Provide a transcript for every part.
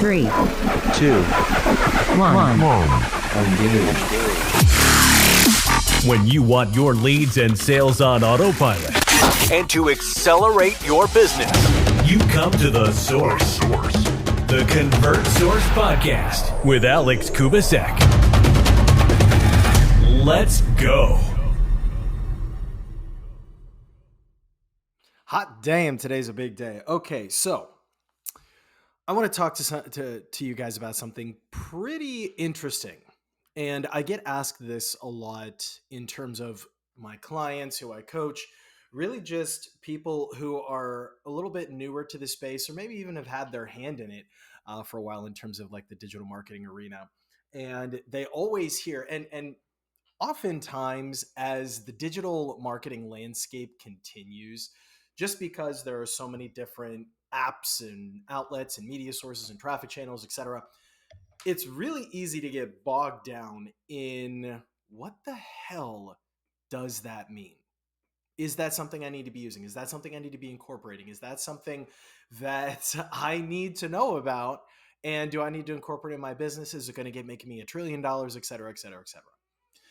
3, 2, 1. Engage. When you want your leads and sales on autopilot and to accelerate your business, you come to the source. The Convert Source Podcast with Alex Kubasek. Let's go. Hot damn, today's a big day. Okay, so I want to talk to you guys about something pretty interesting. And I get asked this a lot in terms of my clients who I coach, really just people who are a little bit newer to the space or maybe even have had their hand in it for a while in terms of like the digital marketing arena. And they always hear, and oftentimes as the digital marketing landscape continues, just because there are so many different apps and outlets and media sources and traffic channels, etc., it's really easy to get bogged down in what the hell does that mean? Is that something I need to be using? Is that something I need to be incorporating? Is that something that I need to know about? And do I need to incorporate in my business? Is it going to get making me $1 trillion, et cetera, et cetera, et cetera?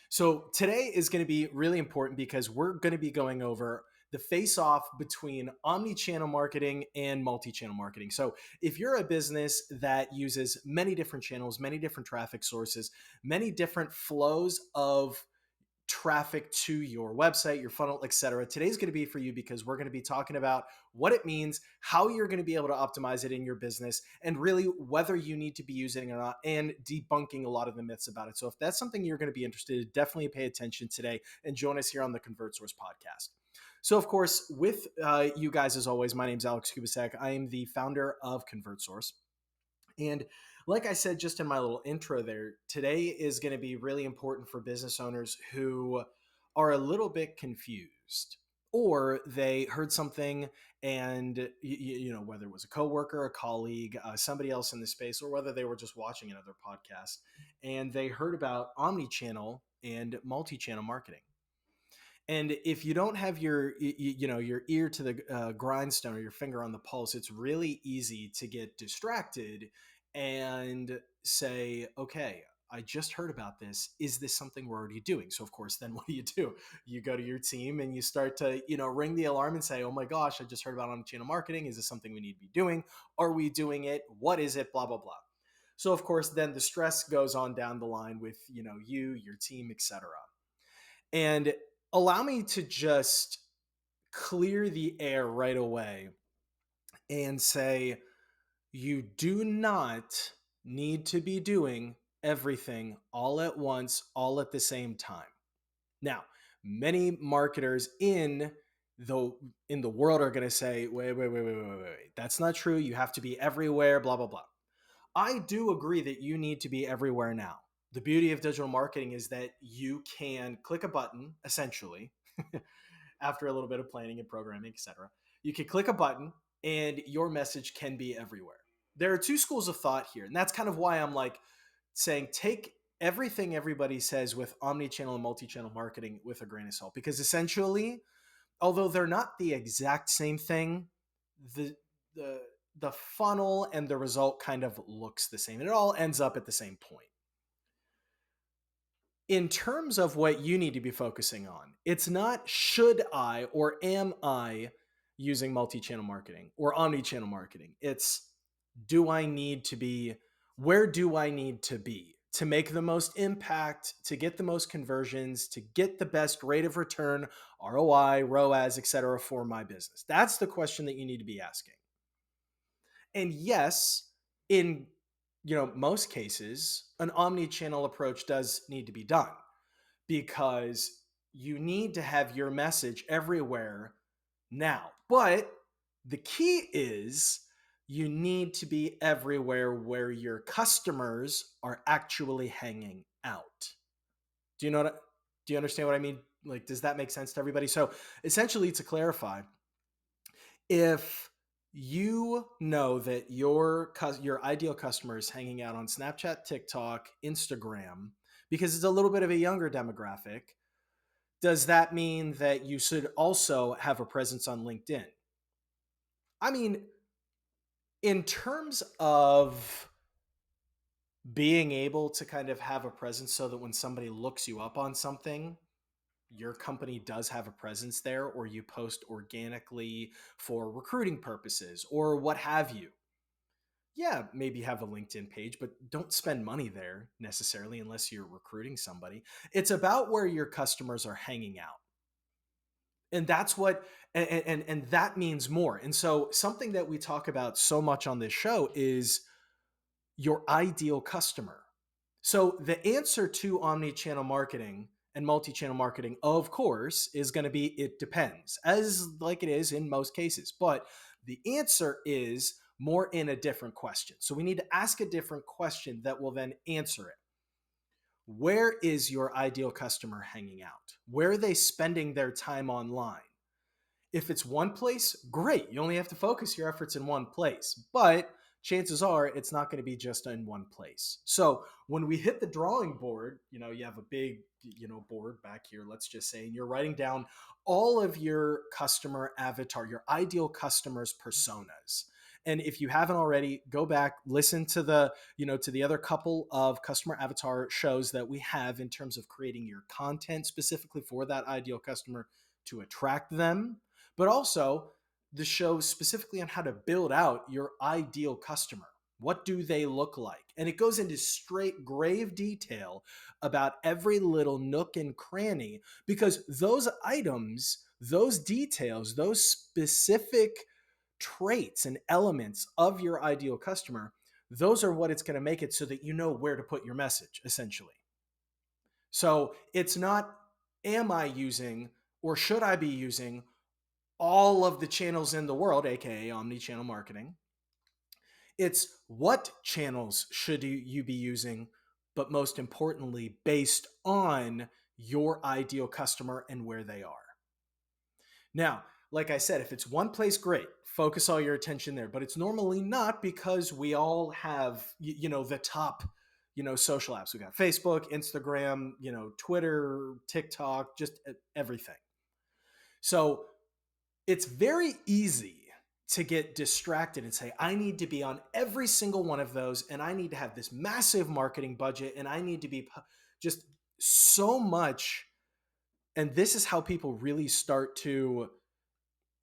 So today is going to be really important because we're going to be going over the face-off between omnichannel marketing and multi-channel marketing. So if you're a business that uses many different channels, many different traffic sources, many different flows of traffic to your website, your funnel, etc., today's going to be for you because we're going to be talking about what it means, how you're going to be able to optimize it in your business, and really whether you need to be using it or not, and debunking a lot of the myths about it. So if that's something you're going to be interested in, definitely pay attention today and join us here on the Convert Source podcast. So of course, with you guys as always, my name is Alex Kubasek. I am the founder of Convert Source. And like I said, just in my little intro there, today is going to be really important for business owners who are a little bit confused, or they heard something and, whether it was a coworker, a colleague, somebody else in the space, or whether they were just watching another podcast and they heard about omnichannel and multi-channel marketing. And if you don't have your ear to the grindstone or your finger on the pulse, it's really easy to get distracted and say, okay, I just heard about this. Is this something we're already doing? So of course, then what do? You go to your team and you start to, ring the alarm and say, oh my gosh, I just heard about omnichannel marketing. Is this something we need to be doing? Are we doing it? What is it? Blah, blah, blah. So of course, then the stress goes on down the line with, you, your team, etc. And allow me to just clear the air right away and say, you do not need to be doing everything all at once, all at the same time. Now, many marketers in the world are going to say, wait. That's not true. You have to be everywhere, blah, blah, blah. I do agree that you need to be everywhere now. The beauty of digital marketing is that you can click a button, essentially, after a little bit of planning and programming, etc. You can click a button and your message can be everywhere. There are two schools of thought here, and that's kind of why I'm like saying take everything everybody says with omnichannel and multi-channel marketing with a grain of salt, because essentially, although they're not the exact same thing, the funnel and the result kind of looks the same. It all ends up at the same point. In terms of what you need to be focusing on, it's not should I or am I using multi-channel marketing or omni-channel marketing. It's do I need to be, where do I need to be to make the most impact, to get the most conversions, to get the best rate of return, ROI, ROAS, etc. for my business? That's the question that you need to be asking. And yes, in most cases, an omni-channel approach does need to be done because you need to have your message everywhere now. But the key is you need to be everywhere where your customers are actually hanging out. Do you understand what I mean? Like, does that make sense to everybody? So essentially, to clarify, if you know that your ideal customer is hanging out on Snapchat, TikTok, Instagram, because it's a little bit of a younger demographic, does that mean that you should also have a presence on LinkedIn? I mean, in terms of being able to kind of have a presence so that when somebody looks you up on something, your company does have a presence there, or you post organically for recruiting purposes or what have you. Yeah, maybe have a LinkedIn page, but don't spend money there necessarily unless you're recruiting somebody. It's about where your customers are hanging out. And that's what and that means more. And so something that we talk about so much on this show is your ideal customer. So the answer to omni-channel marketing and multi-channel marketing, of course, is going to be it depends, as like it is in most cases. But the answer is more in a different question. So we need to ask a different question that will then answer it. Where is your ideal customer hanging out? Where are they spending their time online? If it's one place, great. You only have to focus your efforts in one place. But chances are it's not going to be just in one place. So when we hit the drawing board, you have a big, board back here, let's just say, and you're writing down all of your customer avatar, your ideal customers' personas. And if you haven't already, go back, listen to the other couple of customer avatar shows that we have in terms of creating your content specifically for that ideal customer to attract them, but also the show specifically on how to build out your ideal customer. What do they look like? And it goes into straight grave detail about every little nook and cranny, because those items, those details, those specific traits and elements of your ideal customer, those are what it's going to make it so that you know where to put your message, essentially. So it's not, am I using or should I be using all of the channels in the world, aka omni-channel marketing? It's what channels should you be using, but most importantly, based on your ideal customer and where they are. Now, like I said, if it's one place, great. Focus all your attention there. But it's normally not, because we all have, the top, social apps. We got Facebook, Instagram, Twitter, TikTok, just everything. So it's very easy to get distracted and say, I need to be on every single one of those, and I need to have this massive marketing budget, and I need to be just so much. And this is how people really start to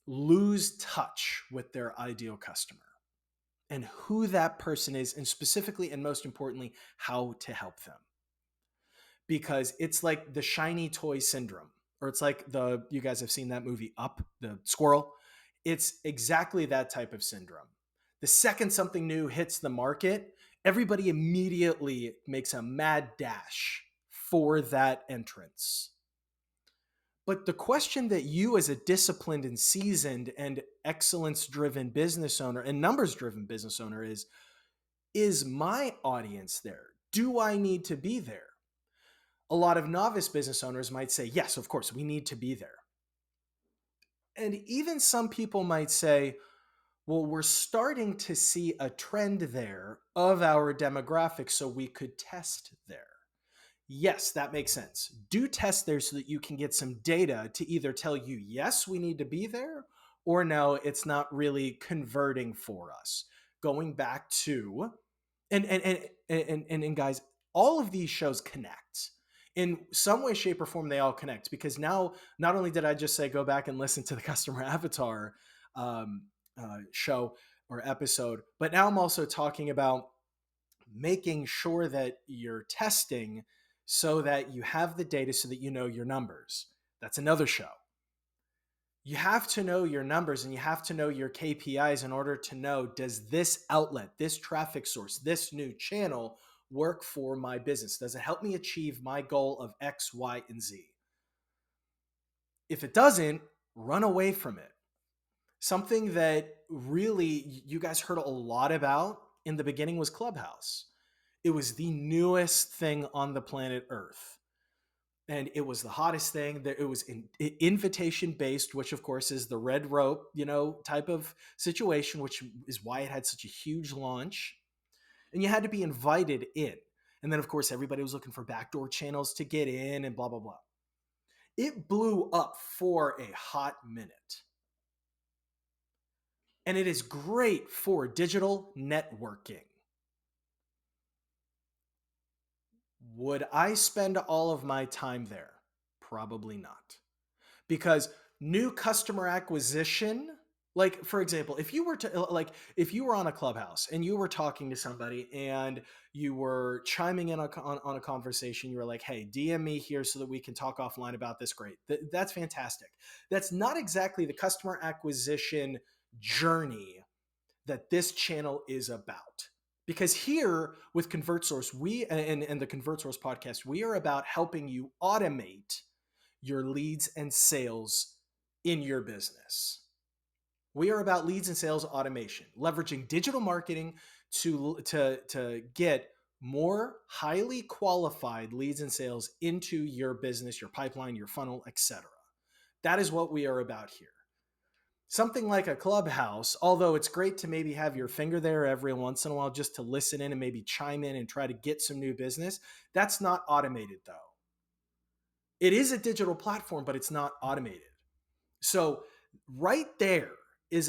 lose touch with their ideal customer and who that person is, and specifically and most importantly, how to help them. Because it's like the shiny toy syndrome, or it's like you guys have seen that movie Up, the squirrel. It's exactly that type of syndrome. The second something new hits the market, everybody immediately makes a mad dash for that entrance. But the question that you, as a disciplined and seasoned and excellence-driven business owner and numbers-driven business owner, is my audience there? Do I need to be there? A lot of novice business owners might say, yes, of course, we need to be there. And even some people might say, well, we're starting to see a trend there of our demographics, so we could test there. Yes, that makes sense. Do test there so that you can get some data to either tell you, yes, we need to be there, or no, it's not really converting for us. Going back to, and guys, all of these shows connect. In some way, shape, or form, they all connect, because now, not only did I just say go back and listen to the customer avatar show or episode, but now I'm also talking about making sure that you're testing so that you have the data so that you know your numbers. That's another show. You have to know your numbers, and you have to know your KPIs in order to know, does this outlet, this traffic source, this new channel work for my business? Does it help me achieve my goal of X, Y, and Z? If it doesn't, run away from it. Something that really you guys heard a lot about in the beginning was Clubhouse. It was the newest thing on the planet Earth. And it was the hottest thing. It was invitation based, which of course is the red rope, type of situation, which is why it had such a huge launch. And you had to be invited in. And then of course everybody was looking for backdoor channels to get in and blah, blah, blah. It blew up for a hot minute. And it is great for digital networking. Would I spend all of my time there? Probably not. Because new customer acquisition, like for example, if you were on a Clubhouse and you were talking to somebody and you were chiming in on a conversation, you were like, hey, DM me here so that we can talk offline about this. Great. That's fantastic. That's not exactly the customer acquisition journey that this channel is about. Because here with ConvertSource, we and the ConvertSource podcast, we are about helping you automate your leads and sales in your business. We are about leads and sales automation, leveraging digital marketing to get more highly qualified leads and sales into your business, your pipeline, your funnel, etc. That is what we are about here. Something like a Clubhouse, although it's great to maybe have your finger there every once in a while just to listen in and maybe chime in and try to get some new business, that's not automated though. It is a digital platform, but it's not automated. So right there is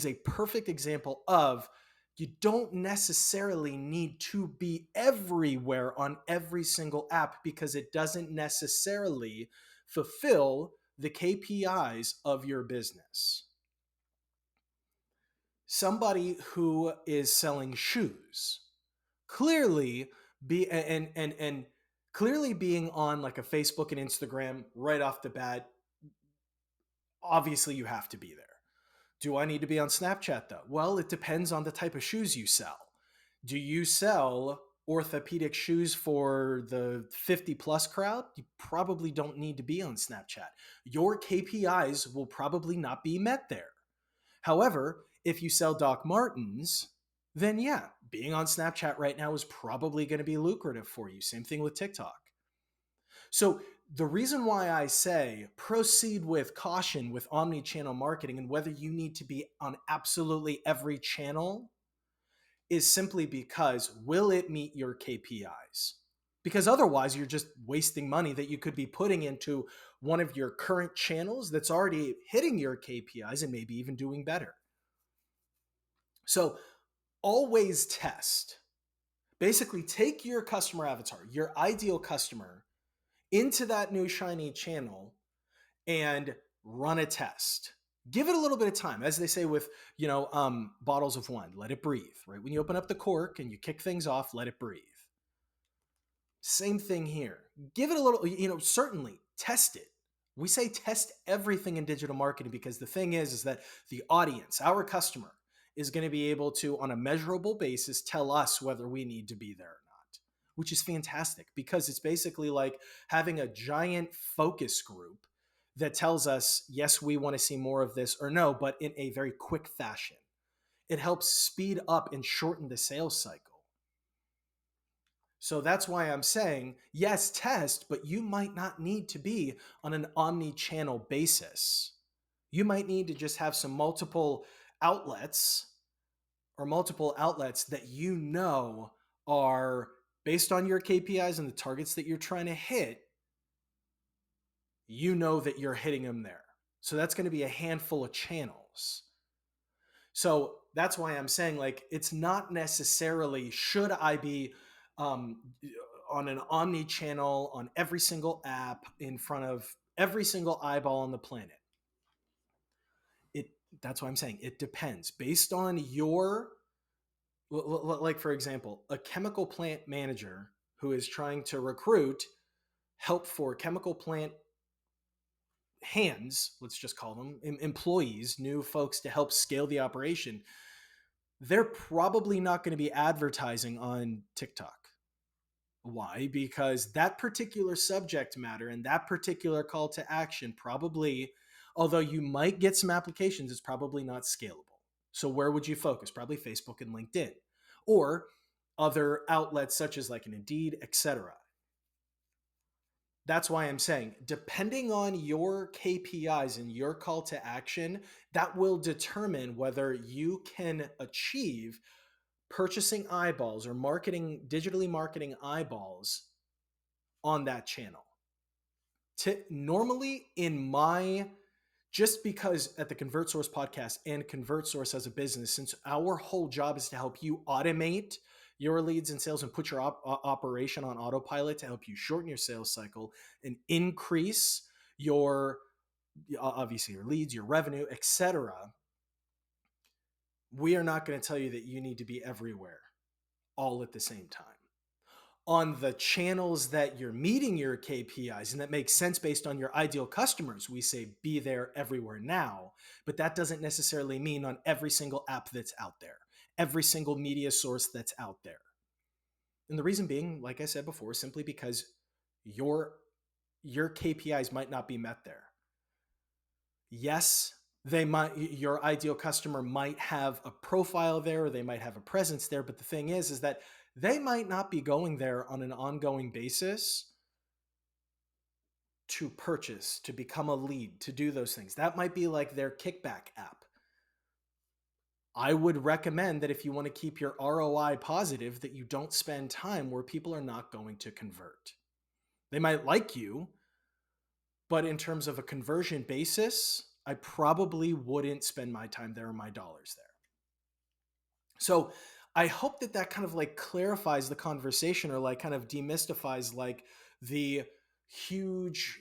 a perfect example of you don't necessarily need to be everywhere on every single app because it doesn't necessarily fulfill the KPIs of your business. Somebody who is selling shoes clearly clearly being on like a Facebook and Instagram right off the bat, obviously you have to be there. Do I need to be on Snapchat though? Well, it depends on the type of shoes you sell. Do you sell orthopedic shoes for the 50 plus crowd? You probably don't need to be on Snapchat. Your KPIs will probably not be met there. However, if you sell Doc Martens, then yeah, being on Snapchat right now is probably going to be lucrative for you. Same thing with TikTok. So the reason why I say proceed with caution with omni-channel marketing and whether you need to be on absolutely every channel is simply because will it meet your KPIs? Because otherwise you're just wasting money that you could be putting into one of your current channels that's already hitting your KPIs and maybe even doing better. So always test. Basically take your customer avatar, your ideal customer, into that new shiny channel and run a test. Give it a little bit of time. As they say with, bottles of wine, let it breathe, right? When you open up the cork and you kick things off, let it breathe. Same thing here. Give it a little, certainly test it. We say test everything in digital marketing because the thing is that the audience, our customer, is going to be able to, on a measurable basis, tell us whether we need to be there or not, which is fantastic because it's basically like having a giant focus group that tells us, yes, we want to see more of this or no, but in a very quick fashion. It helps speed up and shorten the sales cycle. So that's why I'm saying, yes, test, but you might not need to be on an omni-channel basis. You might need to just have some multiple outlets that you know are based on your KPIs and the targets that you're trying to hit. You know that you're hitting them there. So that's going to be a handful of channels. So that's why I'm saying, like, it's not necessarily should I be on an omni-channel on every single app in front of every single eyeball on the planet. That's why I'm saying it depends based on your, like for example, a chemical plant manager who is trying to recruit help for chemical plant hands, let's just call them employees, new folks to help scale the operation. They're probably not going to be advertising on TikTok. Why? Because that particular subject matter and that particular call to action probably, although you might get some applications, it's probably not scalable. So where would you focus? Probably Facebook and LinkedIn or other outlets such as like an Indeed, etc. That's why I'm saying, depending on your KPIs and your call to action, that will determine whether you can achieve purchasing eyeballs or digitally marketing eyeballs on that channel. Normally just because at the ConvertSource podcast and ConvertSource as a business, since our whole job is to help you automate your leads and sales and put your operation on autopilot to help you shorten your sales cycle and increase your, obviously, your leads, your revenue, etc., we are not going to tell you that you need to be everywhere all at the same time. On the channels that you're meeting your KPIs and that makes sense based on your ideal customers, we say be there everywhere now, but that doesn't necessarily mean on every single app that's out there, every single media source that's out there. And the reason being, like I said before, simply because your KPIs might not be met there. Yes, your ideal customer might have a profile there, or they might have a presence there, but the thing is that they might not be going there on an ongoing basis to purchase, to become a lead, to do those things. That might be like their kickback app. I would recommend that if you want to keep your ROI positive, that you don't spend time where people are not going to convert. They might like you, but in terms of a conversion basis, I probably wouldn't spend my time there or my dollars there. So I hope that kind of like clarifies the conversation, or like kind of demystifies like the huge,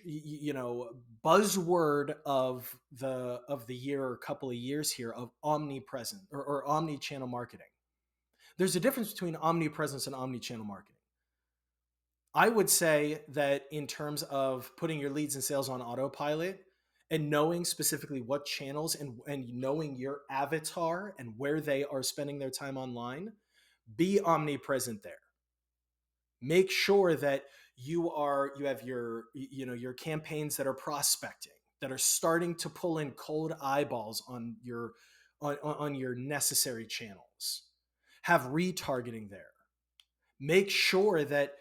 buzzword of the year or couple of years here of omnipresent or omni-channel marketing. There's a difference between omnipresence and omni-channel marketing. I would say that in terms of putting your leads and sales on autopilot and knowing specifically what channels and knowing your avatar and where they are spending their time online, be omnipresent there. Make sure that you have your campaigns that are prospecting, that are starting to pull in cold eyeballs on your necessary channels. Have retargeting there. Make sure that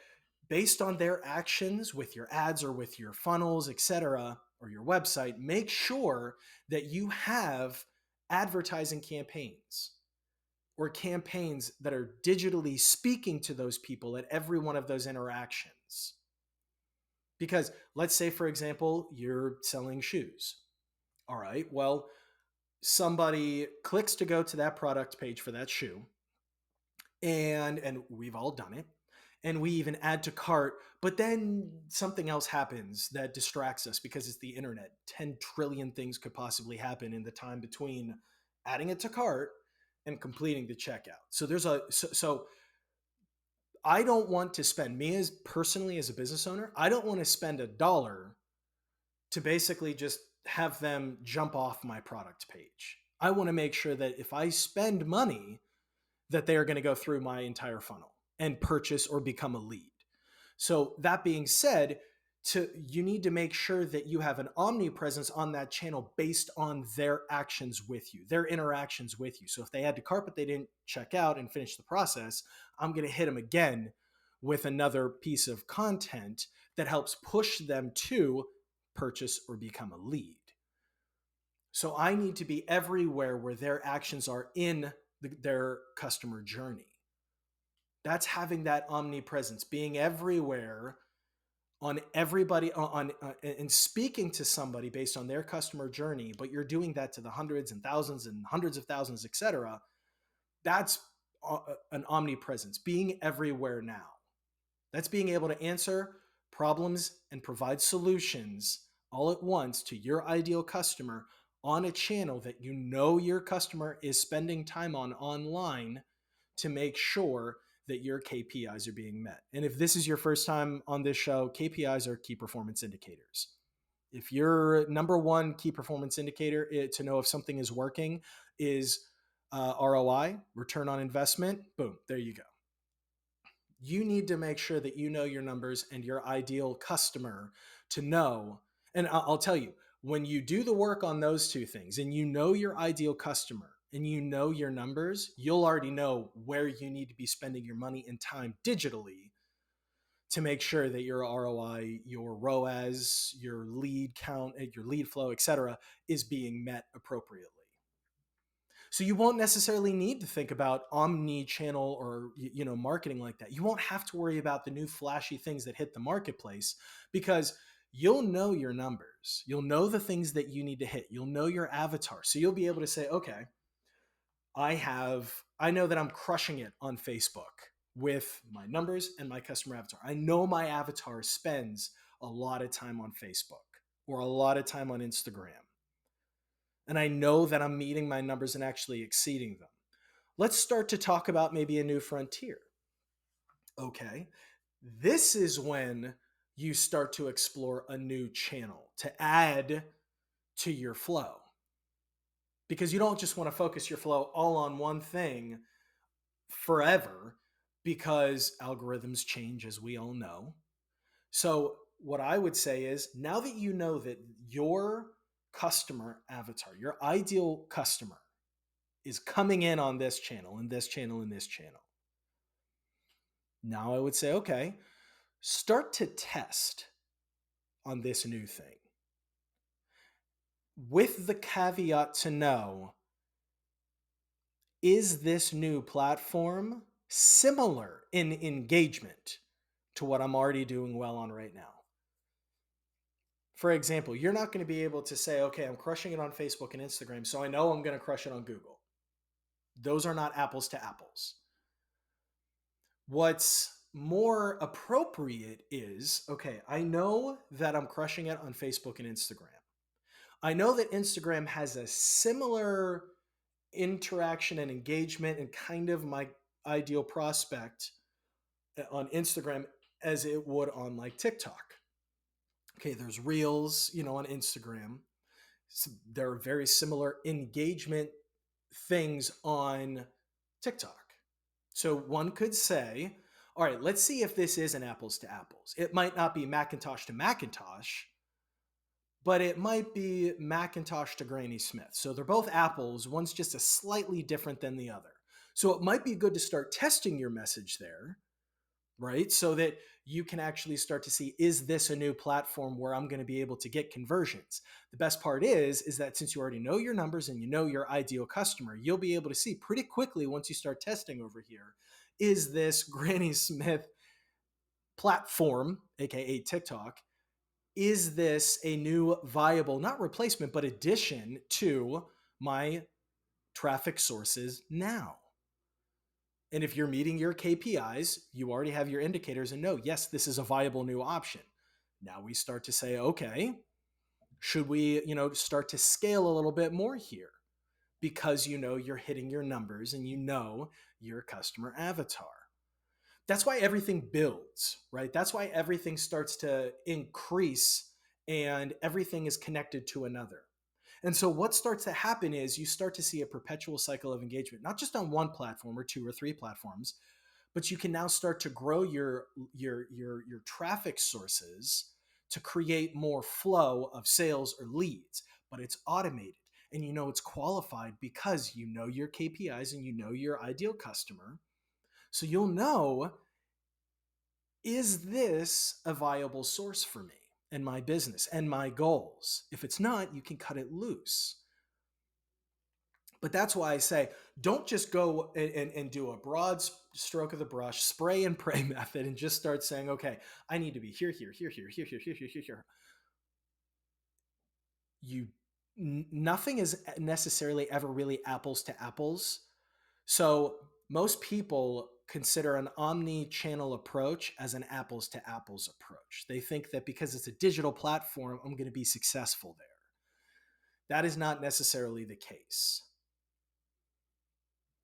based on their actions with your ads or with your funnels, etc., or your website, make sure that you have advertising campaigns or campaigns that are digitally speaking to those people at every one of those interactions. Because let's say, for example, you're selling shoes. All right, well, somebody clicks to go to that product page for that shoe, and we've all done it, and we even add to cart, but then something else happens that distracts us because it's the internet. 10 trillion things could possibly happen in the time between adding it to cart and completing the checkout. So I don't want to spend, personally as a business owner, I don't want to spend $1 to basically just have them jump off my product page. I want to make sure that if I spend money, that they are going to go through my entire funnel and purchase or become a lead. So that being said, you need to make sure that you have an omnipresence on that channel based on their actions with you, their interactions with you. So if they had to cart but they didn't check out and finish the process, I'm going to hit them again with another piece of content that helps push them to purchase or become a lead. So I need to be everywhere where their actions are in their customer journey. That's having that omnipresence, being everywhere on everybody and speaking to somebody based on their customer journey, but you're doing that to the hundreds and thousands and hundreds of thousands, etc. That's an omnipresence, being everywhere now. That's being able to answer problems and provide solutions all at once to your ideal customer on a channel that you know your customer is spending time on online to make sure that your KPIs are being met. And if this is your first time on this show, KPIs are key performance indicators. If your number one key performance indicator to know if something is working is ROI, return on investment, boom, there you go. You need to make sure that you know your numbers and your ideal customer to know. And I'll tell you, when you do the work on those two things and you know your ideal customer and you know your numbers, you'll already know where you need to be spending your money and time digitally to make sure that your ROI, your ROAS, your lead count, your lead flow, etc., is being met appropriately. So you won't necessarily need to think about omni-channel or marketing like that. You won't have to worry about the new flashy things that hit the marketplace because you'll know your numbers. You'll know the things that you need to hit. You'll know your avatar. So you'll be able to say, okay, I know that I'm crushing it on Facebook with my numbers and my customer avatar. I know my avatar spends a lot of time on Facebook or a lot of time on Instagram. And I know that I'm meeting my numbers and actually exceeding them. Let's start to talk about maybe a new frontier. Okay. This is when you start to explore a new channel to add to your flow. Because you don't just want to focus your flow all on one thing forever, because algorithms change, as we all know. So, what I would say is, now that you know that your customer avatar, your ideal customer, is coming in on this channel and this channel and this channel, now I would say, okay, start to test on this new thing, with the caveat to know, is this new platform similar in engagement to what I'm already doing well on right now? For example, you're not going to be able to say, okay, I'm crushing it on Facebook and Instagram, so I know I'm going to crush it on Google. Those are not apples to apples. What's more appropriate is, okay, I know that I'm crushing it on Facebook and Instagram. I know that Instagram has a similar interaction and engagement and kind of my ideal prospect on Instagram as it would on like TikTok. Okay, there's reels, on Instagram. So there are very similar engagement things on TikTok. So one could say, all right, let's see if this is an apples to apples. It might not be Macintosh to Macintosh, but it might be Macintosh to Granny Smith. So they're both apples. One's just a slightly different than the other. So it might be good to start testing your message there, right? So that you can actually start to see, is this a new platform where I'm going to be able to get conversions? The best part is that since you already know your numbers and you know your ideal customer, you'll be able to see pretty quickly once you start testing over here, is this Granny Smith platform, aka TikTok, is this a new viable, not replacement, but addition to my traffic sources now? And if you're meeting your KPIs, you already have your indicators and know, yes, this is a viable new option. Now we start to say, okay, should we, start to scale a little bit more here? Because you're hitting your numbers and your customer avatar. That's why everything builds, right? That's why everything starts to increase and everything is connected to another. And so what starts to happen is you start to see a perpetual cycle of engagement, not just on one platform or two or three platforms, but you can now start to grow your traffic sources to create more flow of sales or leads, but it's automated and it's qualified because you know your KPIs and you know your ideal customer. So you'll know, is this a viable source for me and my business and my goals? If it's not, you can cut it loose. But that's why I say, don't just go and do a broad stroke of the brush, spray and pray method and just start saying, okay, I need to be here, here, here, here, here, here, here, here, here. Nothing is necessarily ever really apples to apples. So most people consider an omni-channel approach as an apples to apples approach. They think that because it's a digital platform, I'm going to be successful there. That is not necessarily the case.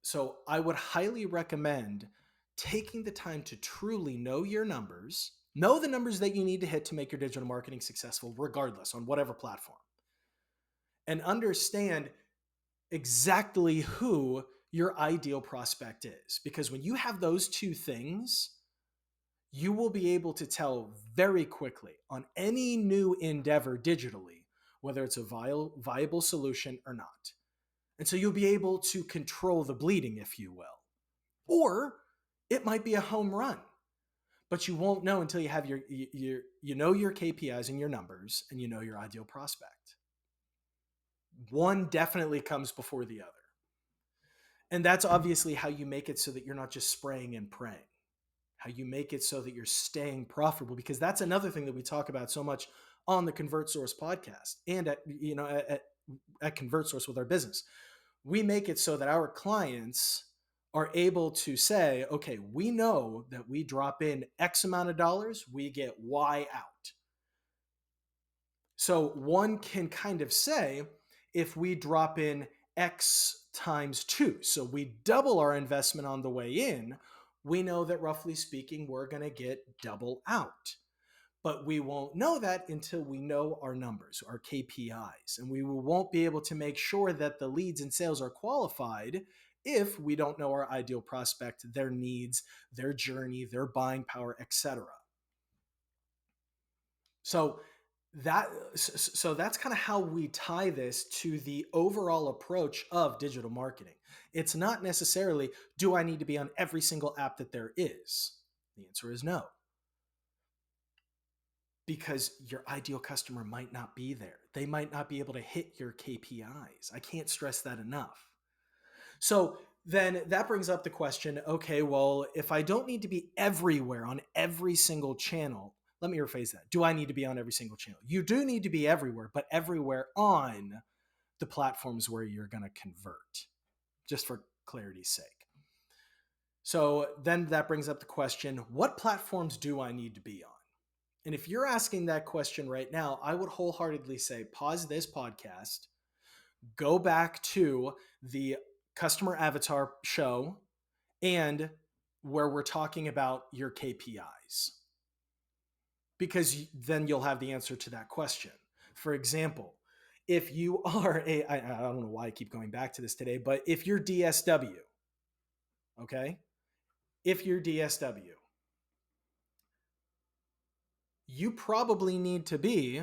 So I would highly recommend taking the time to truly know your numbers, know the numbers that you need to hit to make your digital marketing successful, regardless on whatever platform, and understand exactly who your ideal prospect is. Because when you have those two things, you will be able to tell very quickly on any new endeavor digitally, whether it's a viable solution or not. And so you'll be able to control the bleeding, if you will. Or it might be a home run, but you won't know until you have your KPIs and your numbers and you know your ideal prospect. One definitely comes before the other. And that's obviously how you make it so that you're not just spraying and praying. How you make it so that you're staying profitable, because that's another thing that we talk about so much on the ConvertSource podcast and at ConvertSource with our business. We make it so that our clients are able to say, okay, we know that we drop in X amount of dollars, we get Y out. So one can kind of say, if we drop in X times 2, so we double our investment on the way in, we know that roughly speaking, we're going to get double out. But we won't know that until we know our numbers, our KPIs, and we won't be able to make sure that the leads and sales are qualified if we don't know our ideal prospect, their needs, their journey, their buying power, etc. So that's kind of how we tie this to the overall approach of digital marketing. It's not necessarily, do I need to be on every single app that there is? The answer is no. Because your ideal customer might not be there. They might not be able to hit your KPIs. I can't stress that enough. So then that brings up the question, okay, well, if I don't need to be everywhere on every single channel, let me rephrase that. Do I need to be on every single channel? You do need to be everywhere, but everywhere on the platforms where you're going to convert, just for clarity's sake. So then that brings up the question, what platforms do I need to be on? And if you're asking that question right now, I would wholeheartedly say pause this podcast, go back to the customer avatar show and where we're talking about your KPIs, because then you'll have the answer to that question. For example, if you are I don't know why I keep going back to this today, but if you're DSW, okay? If you're DSW, you probably need to be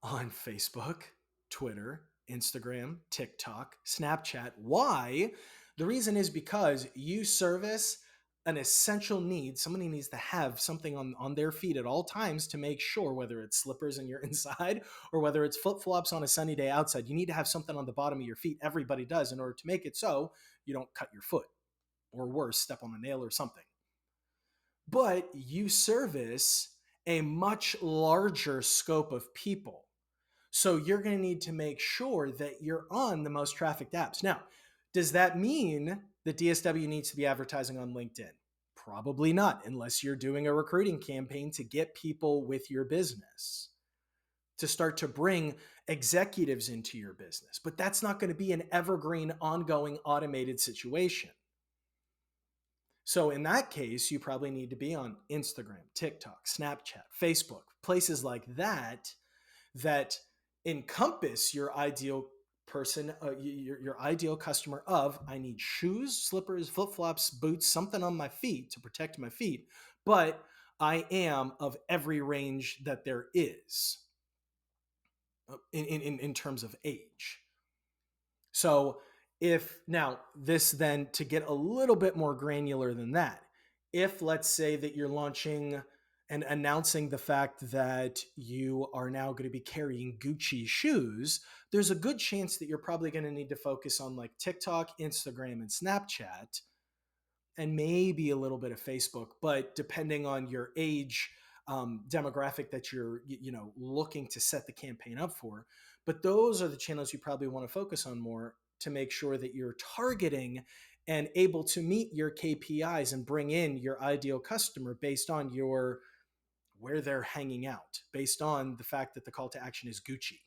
on Facebook, Twitter, Instagram, TikTok, Snapchat. Why? The reason is because you service an essential need. Somebody needs to have something on their feet at all times to make sure, whether it's slippers and you're inside or whether it's flip-flops on a sunny day outside, you need to have something on the bottom of your feet. Everybody does, in order to make it so you don't cut your foot or worse, step on a nail or something. But you service a much larger scope of people. So you're going to need to make sure that you're on the most trafficked apps. Now, does that mean that DSW needs to be advertising on LinkedIn? Probably not, unless you're doing a recruiting campaign to get people with your business, to start to bring executives into your business. But that's not going to be an evergreen, ongoing, automated situation. So in that case, you probably need to be on Instagram, TikTok, Snapchat, Facebook, places like that encompass your ideal person, your ideal customer of, I need shoes, slippers, flip-flops, boots, something on my feet to protect my feet, but I am of every range that there is in terms of age. So if now this then, to get a little bit more granular than that, if let's say that you're launching and announcing the fact that you are now going to be carrying Gucci shoes, there's a good chance that you're probably going to need to focus on like TikTok, Instagram, and Snapchat, and maybe a little bit of Facebook. But depending on your age demographic that you're looking to set the campaign up for, but those are the channels you probably want to focus on more to make sure that you're targeting and able to meet your KPIs and bring in your ideal customer based on where they're hanging out, based on the fact that the call to action is Gucci.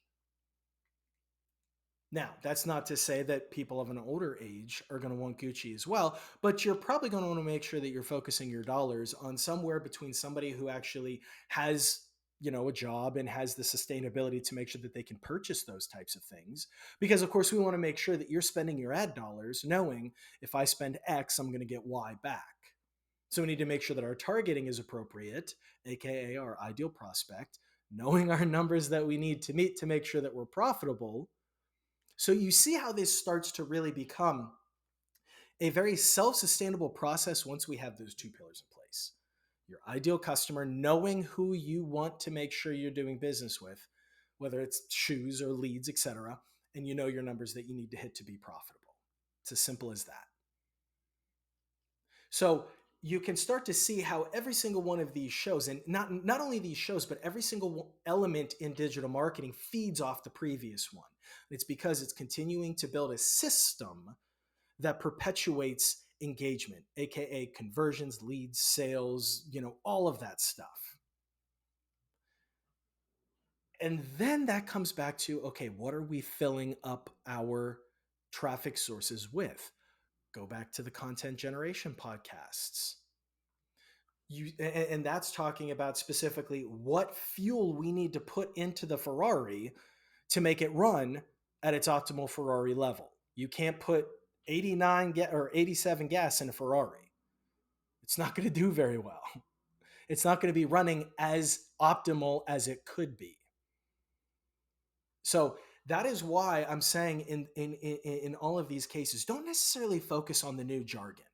Now, that's not to say that people of an older age are going to want Gucci as well, but you're probably going to want to make sure that you're focusing your dollars on somewhere between somebody who actually has a job and has the sustainability to make sure that they can purchase those types of things. Because of course we want to make sure that you're spending your ad dollars knowing if I spend X, I'm going to get Y back. So we need to make sure that our targeting is appropriate, AKA our ideal prospect, knowing our numbers that we need to meet to make sure that we're profitable. So you see how this starts to really become a very self-sustainable process once we have those two pillars in place. Your ideal customer, knowing who you want to make sure you're doing business with, whether it's shoes or leads, etc., and you know your numbers that you need to hit to be profitable. It's as simple as that. So you can start to see how every single one of these shows, and not only these shows, but every single element in digital marketing feeds off the previous one. It's because it's continuing to build a system that perpetuates engagement, aka conversions, leads, sales, all of that stuff. And then that comes back to, okay, what are we filling up our traffic sources with? Go back to the content generation podcasts. And that's talking about specifically what fuel we need to put into the Ferrari to make it run at its optimal Ferrari level. You can't put 89 or 87 gas in a Ferrari. It's not going to do very well. It's not going to be running as optimal as it could be. So that is why I'm saying in all of these cases, don't necessarily focus on the new jargon.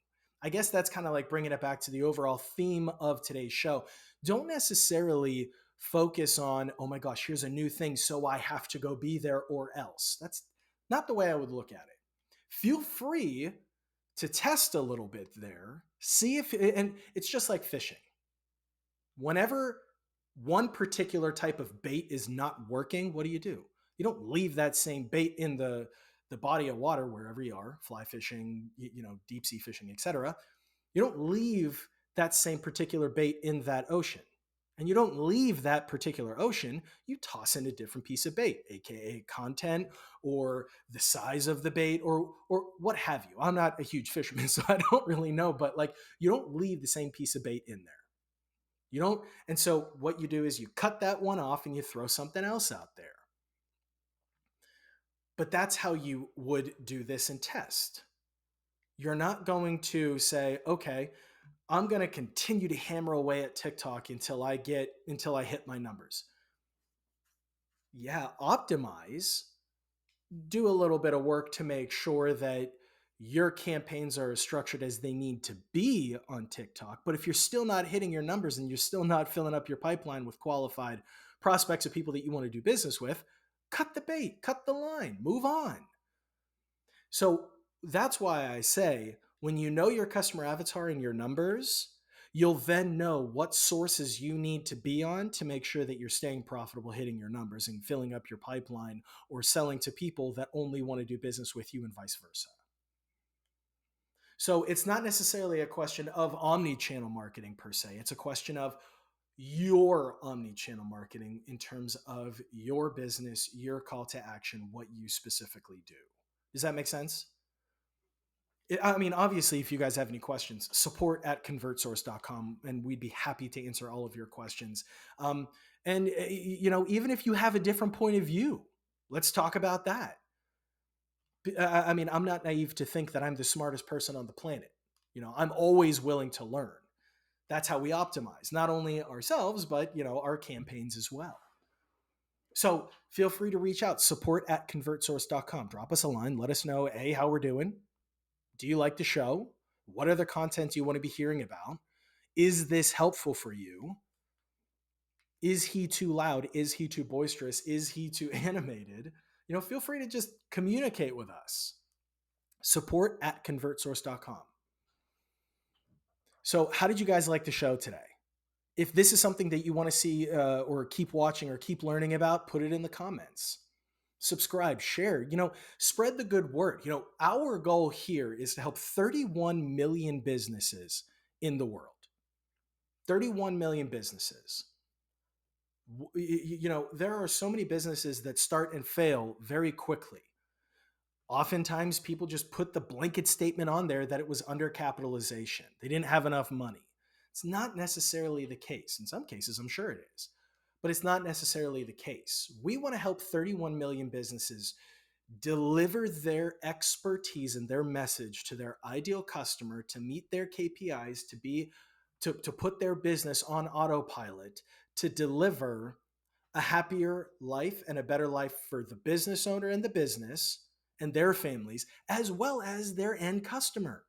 I guess that's kind of like bringing it back to the overall theme of today's show. Don't necessarily focus on, oh my gosh, here's a new thing, so I have to go be there or else. That's not the way I would look at it. Feel free to test a little bit there, see if, and it's just like fishing. Whenever one particular type of bait is not working, what do? You don't leave that same bait in the body of water wherever you are, fly fishing, deep sea fishing, etc. You don't leave that same particular bait in that ocean. And you don't leave that particular ocean, you toss in a different piece of bait, aka content or the size of the bait or what have you. I'm not a huge fisherman, so I don't really know, but like you don't leave the same piece of bait in there. You don't, and so what you do is you cut that one off and you throw something else out there. But that's how you would do this and test. You're not going to say, okay, I'm going to continue to hammer away at TikTok until I hit my numbers. Yeah, optimize, do a little bit of work to make sure that your campaigns are as structured as they need to be on TikTok. But if you're still not hitting your numbers and you're still not filling up your pipeline with qualified prospects of people that you want to do business with, cut the bait, cut the line, move on. So that's why I say, when you know your customer avatar and your numbers, you'll then know what sources you need to be on to make sure that you're staying profitable, hitting your numbers and filling up your pipeline or selling to people that only want to do business with you and vice versa. So it's not necessarily a question of omni-channel marketing per se. It's a question of your omni-channel marketing in terms of your business, your call to action, what you specifically do. Does that make sense? I mean, obviously, if you guys have any questions, support@convertsource.com, and we'd be happy to answer all of your questions. And even if you have a different point of view, let's talk about that. I mean, I'm not naive to think that I'm the smartest person on the planet. I'm always willing to learn. That's how we optimize, not only ourselves, but our campaigns as well. So feel free to reach out, support@convertsource.com. Drop us a line. Let us know, A, how we're doing. Do you like the show? What other content do you want to be hearing about? Is this helpful for you? Is he too loud? Is he too boisterous? Is he too animated? Feel free to just communicate with us. Support@convertsource.com. So how did you guys like the show today? If this is something that you want to see or keep watching or keep learning about, put it in the comments. Subscribe, share, spread the good word. Our goal here is to help 31 million businesses in the world. 31 million businesses. There are so many businesses that start and fail very quickly. Oftentimes, people just put the blanket statement on there that it was undercapitalization. They didn't have enough money. It's not necessarily the case. In some cases, I'm sure it is, but it's not necessarily the case. We want to help 31 million businesses deliver their expertise and their message to their ideal customer to meet their KPIs, to put their business on autopilot, to deliver a happier life and a better life for the business owner and the business and their families, as well as their end customer.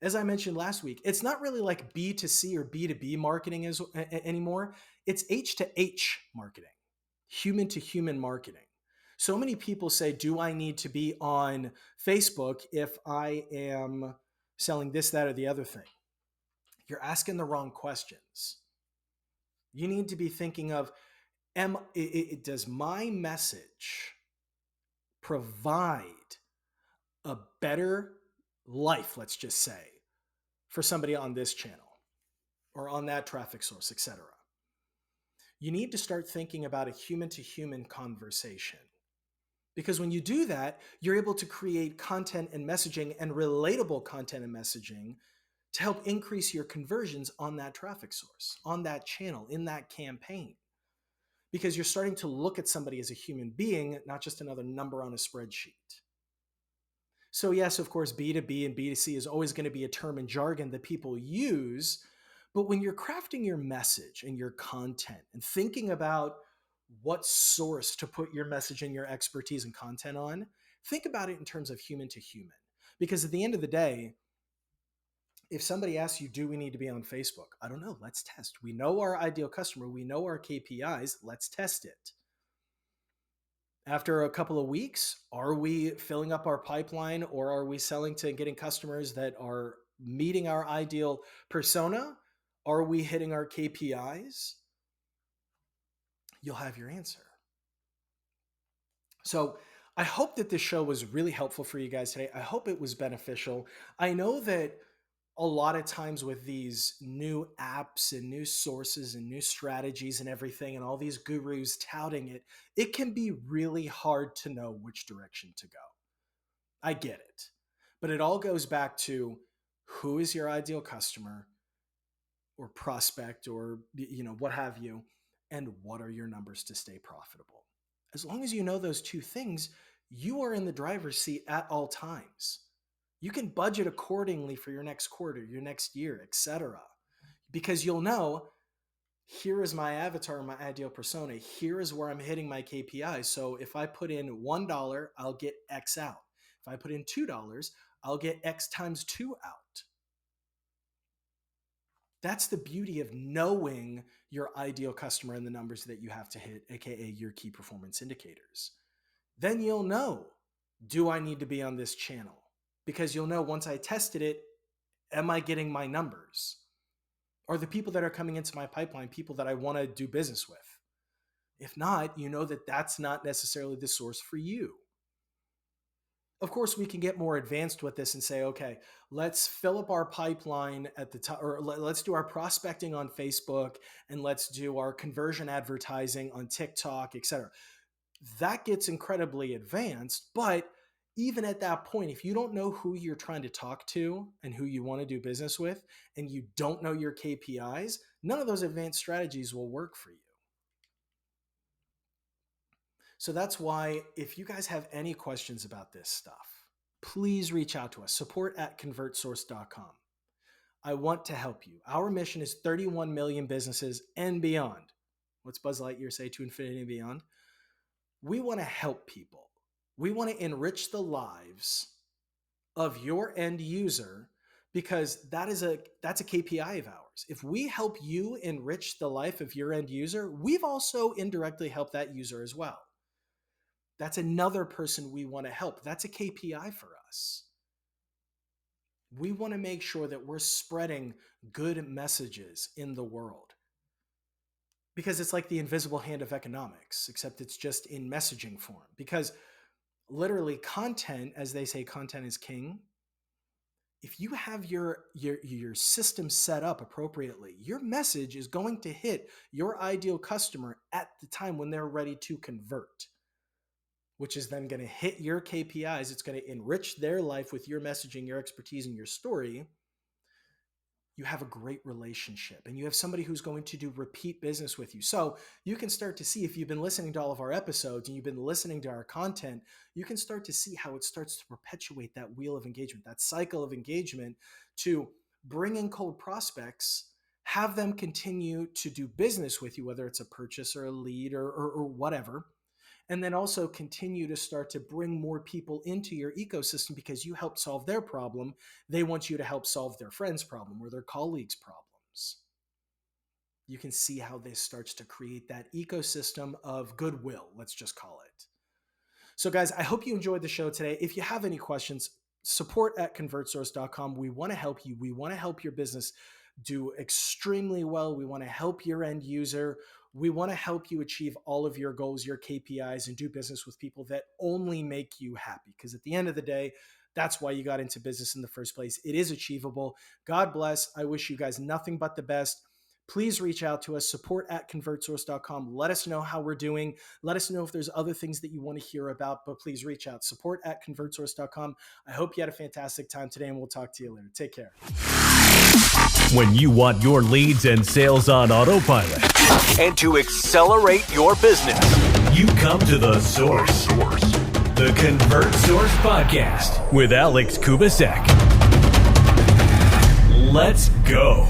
As I mentioned last week, it's not really like B2C or B2B marketing anymore. It's H to H marketing, human to human marketing. So many people say, do I need to be on Facebook if I am selling this, that, or the other thing? You're asking the wrong questions. You need to be thinking of, does my message provide a better life, let's just say, for somebody on this channel or on that traffic source, etc. You need to start thinking about a human to human conversation. Because when you do that, you're able to create content and messaging and relatable content and messaging to help increase your conversions on that traffic source, on that channel, in that campaign. Because you're starting to look at somebody as a human being, not just another number on a spreadsheet. So yes, of course, B2B and B2C is always going to be a term and jargon that people use. But when you're crafting your message and your content and thinking about what source to put your message and your expertise and content on, think about it in terms of human to human. Because at the end of the day, if somebody asks you, do we need to be on Facebook? I don't know. Let's test. We know our ideal customer. We know our KPIs. Let's test it. After a couple of weeks, are we filling up our pipeline, or are we selling to getting customers that are meeting our ideal persona? Are we hitting our KPIs? You'll have your answer. So I hope that this show was really helpful for you guys today. I hope it was beneficial. I know that a lot of times with these new apps and new sources and new strategies and everything and all these gurus touting it, it can be really hard to know which direction to go. I get it. But it all goes back to who is your ideal customer or prospect or what have you, and what are your numbers to stay profitable. As long as you know those two things, you are in the driver's seat at all times. You can budget accordingly for your next quarter, your next year, etc. Because you'll know, here is my avatar, my ideal persona. Here is where I'm hitting my KPI. So if I put in $1, I'll get X out. If I put in $2, I'll get X times 2 out. That's the beauty of knowing your ideal customer and the numbers that you have to hit, aka your key performance indicators. Then you'll know, do I need to be on this channel? Because you'll know once I tested it, am I getting my numbers? Are the people that are coming into my pipeline people that I want to do business with? If not, you know that that's not necessarily the source for you. Of course, we can get more advanced with this and say, okay, let's fill up our pipeline at the top, or let's do our prospecting on Facebook, and let's do our conversion advertising on TikTok, etc. That gets incredibly advanced, but even at that point, if you don't know who you're trying to talk to and who you want to do business with, and you don't know your KPIs, none of those advanced strategies will work for you. So that's why if you guys have any questions about this stuff, please reach out to us, support@convertsource.com. I want to help you. Our mission is 31 million businesses and beyond. What's Buzz Lightyear say? To infinity and beyond. We want to help people. We want to enrich the lives of your end user, because that's a KPI of ours. If we help you enrich the life of your end user, we've also indirectly helped that user as well. That's another person we want to help. That's a KPI for us. We want to make sure that we're spreading good messages in the world, because it's like the invisible hand of economics, except it's just in messaging form. Because literally content, as they say, content is king. If you have your system set up appropriately, your message is going to hit your ideal customer at the time when they're ready to convert, which is then going to hit your KPIs. It's going to enrich their life with your messaging, your expertise, and your story. You have a great relationship, and you have somebody who's going to do repeat business with you. So you can start to see, if you've been listening to all of our episodes and you've been listening to our content, you can start to see how it starts to perpetuate that wheel of engagement, that cycle of engagement, to bring in cold prospects, have them continue to do business with you, whether it's a purchase or a lead or whatever. And then also continue to start to bring more people into your ecosystem because you helped solve their problem. They want you to help solve their friend's problem or their colleagues' problems. You can see how this starts to create that ecosystem of goodwill, let's just call it. So guys, I hope you enjoyed the show today. If you have any questions, support@convertsource.com. We want to help you. We want to help your business do extremely well. We want to help your end user. We want to help you achieve all of your goals, your KPIs, and do business with people that only make you happy. Because at the end of the day, That's why you got into business in the first place. It is achievable. God bless. I wish you guys nothing but the best. Please reach out to us, support@convertsource.com. Let us know how we're doing. Let us know if there's other things that you want to hear about, but please reach out, support@convertsource.com. I hope you had a fantastic time today, and we'll talk to you later. Take care. When you want your leads and sales on autopilot and to accelerate your business, you come to the source. The Convert Source Podcast with Alex Kubasek. Let's go.